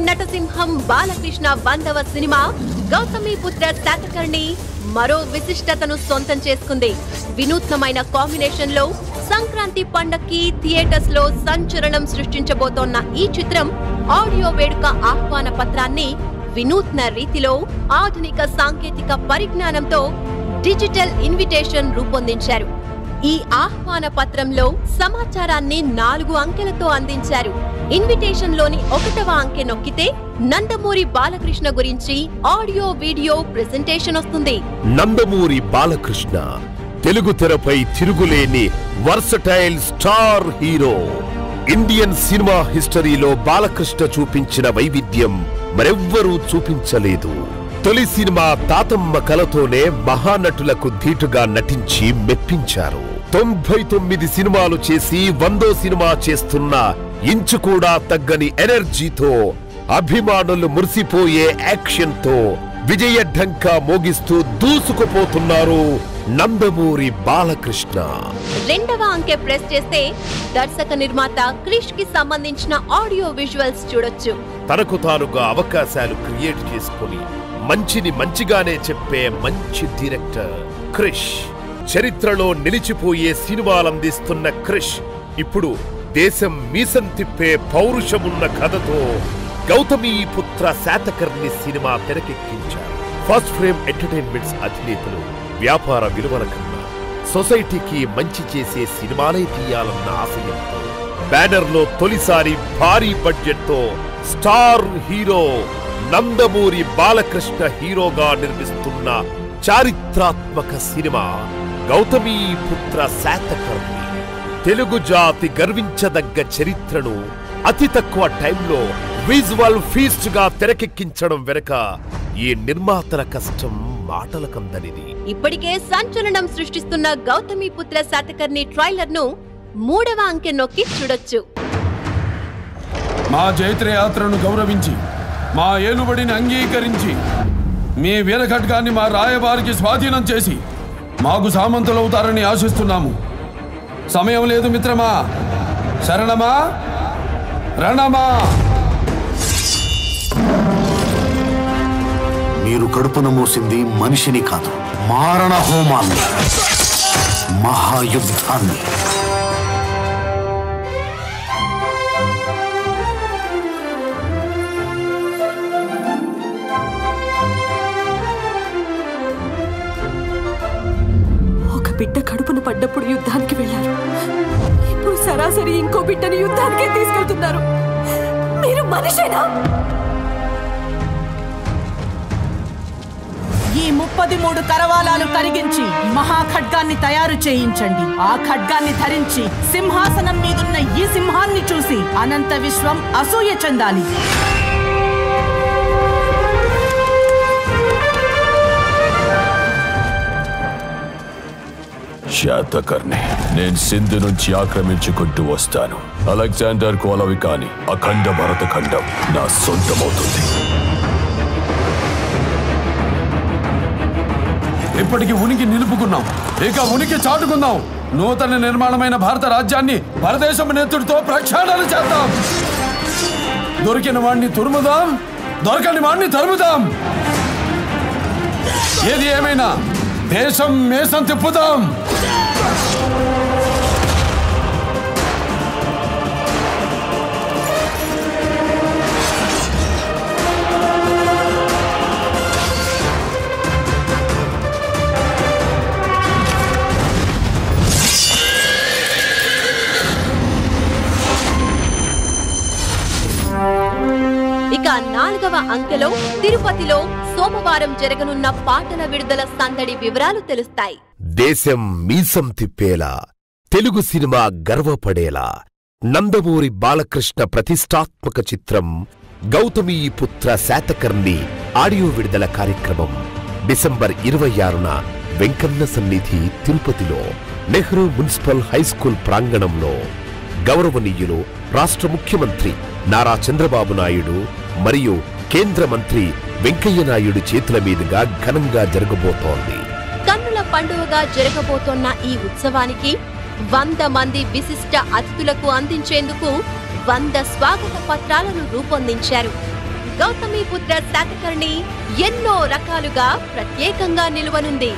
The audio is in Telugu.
నటసింహం బాలకృష్ణ 100వ సినిమా గౌతమిపుత్ర శాతకర్ణి మరో విశిష్టతను సొంతం చేసుకుంది. వినూత్నమైన కాంబినేషన్ లో సంక్రాంతి పండక్కి థియేటర్స్ లో సంచలనం సృష్టించబోతోన్న ఈ చిత్రం ఆడియో వేడుక ఆహ్వాన పత్రాన్ని వినూత్న రీతిలో ఆధునిక సాంకేతిక పరిజ్ఞానంతో డిజిటల్ ఇన్విటేషన్ రూపొందించారు. ఈ ఆహ్వాన పత్రంలో సమాచారాన్ని 4 అంకెలతో అందించారు. ఇన్విటేషన్ లోని 1వ అంకె నొక్కితే నందమూరి బాలకృష్ణ గురించి ఆడియో వీడియో ప్రెజెంటేషన్ వస్తుంది. నందమూరి బాలకృష్ణ తెలుగు తెరపై తిరుగులేని versatile star hero. Indian cinema హిస్టరీలో బాలకృష్ణ చూపించిన వైవిధ్యం మరెవ్వరూ చూపించలేదు. తొలి సినిమా తాతమ్మ కలతోనే మహానటులకు ధీటుగా నటించి మెప్పించారు. 99 సినిమాలు చేసి 100వ సినిమా చేస్తున్న ఇంచు కూడా తగ్గని ఎనర్జీతో అభిమానులు మురిసిపోయే యాక్షన్ తో విజయ ఢంకా మోగిస్తూ దూసుకుపోతున్నారు నందమూరి బాలకృష్ణ. 2వ అంకె ప్రెస్ చేస్తే దర్శక నిర్మాత క్రిష్ కి సంబంధించిన ఆడియో విజువల్స్ చూడొచ్చు. తనకు తానుగా అవకాశాలు క్రియేట్ చేసుకుని మంచిని మంచిగానే చెప్పే మంచి డైరెక్టర్ క్రిష్. చరిత్రలో నిలిచిపోయే సినిమాలందిస్తున్న క్రిష్ ఇప్పుడు దేశం మీసం తిప్పే పౌరుషమున్న కథతో గౌతమిపుత్ర శాతకర్ణి సినిమా తెరకెక్కించారు. ఫస్ట్ ఫ్రేమ్ ఎంటర్టైన్మెంట్స్ అధినేతలు వ్యాపార విలువల కన్నా సొసైటీకి మంచి చేసే సినిమాలే తీయాలన్న ఆశయంతో బ్యానర్లో తొలిసారి భారీ బడ్జెట్ తో స్టార్ హీరో నందమూరి బాలకృష్ణ హీరోగా నిర్మిస్తున్న చారిత్రాత్మక సినిమా గౌతమిపుత్ర శాతకర్ణి. తెలుగు జాతి గర్వించదగ్గ చరిత్రను అతి తక్కువ టైంలో విజువల్ ఫీస్ట్ గా తెరకెక్కించడం వెనుక ఈ నిర్మాతల కష్టం మాటలకందనిది. ఇప్పటికే సంచలనం సృష్టిస్తున్న గౌతమిపుత్ర శాతకర్ణి ట్రైలర్ ను 3వ అంకె నొక్కి చూడొచ్చు. మా జైత్ర యాత్రను గౌరవించి మా ఏలుబడిని అంగీకరించి మీ వీరఖడ్గాన్ని మా రాయబారికి స్వాధీనం చేసి మాకు సామంతులవుతారని ఆశిస్తున్నాము. సమయం లేదు మిత్రమా, శరణమా రణమా. మీరు కడుపున మోసింది మనిషిని కాదు, మారణ హోమాన్ని, మహాయుద్ధాన్ని. బిడ్డ కడుపున పడ్డప్పుడు యుద్ధానికి వెళ్లారు. ఇప్పుడు సరాసరి ఇంకో బిడ్డని యుద్ధానికే తీసుకెళ్తున్నారు. మీరు మనిషేనా? ఈ 33 కరవాలాలు కరిగించి మహాఖడ్గాన్ని తయారు చేయించండి. ఆ ఖడ్గాన్ని ధరించి సింహాసనం మీదున్న ఈ సింహాన్ని చూసి అనంత విశ్వం అసూయ చెందాలి. శాతకర్ణి నేను సింధు నుంచి ఆక్రమించుకుంటూ వస్తాను. అలెగ్జాండర్ కోలవికాని అఖండ భరత ఖండం నా సొంతమవుతుంది. ఇప్పటికి ఉనికి నిలుపుకున్నాం, ఇక ఉనికి చాటుకుందాం. నూతన నిర్మాణమైన భారత రాజ్యాన్ని పరదేశం నేతృతో ప్రక్షాళన చేద్దాం. దొరికిన వాణ్ణి తురుముదాం, దొరకని వాణ్ణి తరుముదాం. ఏది ఏమైనా దేశం మేసం తిప్పుదాం. ఇక 4వ అంకెలో తిరుపతిలో సోమవారం జరగనున్న పాటల విడుదల సందడి వివరాలు తెలుస్తాయి. దేశం మీసం తిప్పేలా, తెలుగు సినిమా గర్వపడేలా నందమూరి బాలకృష్ణ ప్రతిష్టాత్మక చిత్రం గౌతమిపుత్ర శాతకర్ణి ఆడియో విడుదల కార్యక్రమం డిసెంబర్ 26న వెంకన్న సన్నిధి తిరుపతిలో నెహ్రూ మున్సిపల్ హైస్కూల్ ప్రాంగణంలో గౌరవనీయులు రాష్ట్ర ముఖ్యమంత్రి నారా చంద్రబాబు నాయుడు మరియు కేంద్ర మంత్రి వెంకయ్య నాయుడు చేతుల మీదుగా ఘనంగా జరగబోతోంది. కన్నుల పండుగగా జరగబోతోన్న ఈ ఉత్సవానికి 100 మంది విశిష్ట అతిథులకు అందించేందుకు 100 స్వాగత పత్రాలను రూపొందించారు. గౌతమిపుత్ర శాతకర్ణి ఎన్నో రకాలుగా ప్రత్యేకంగా నిలువనుంది.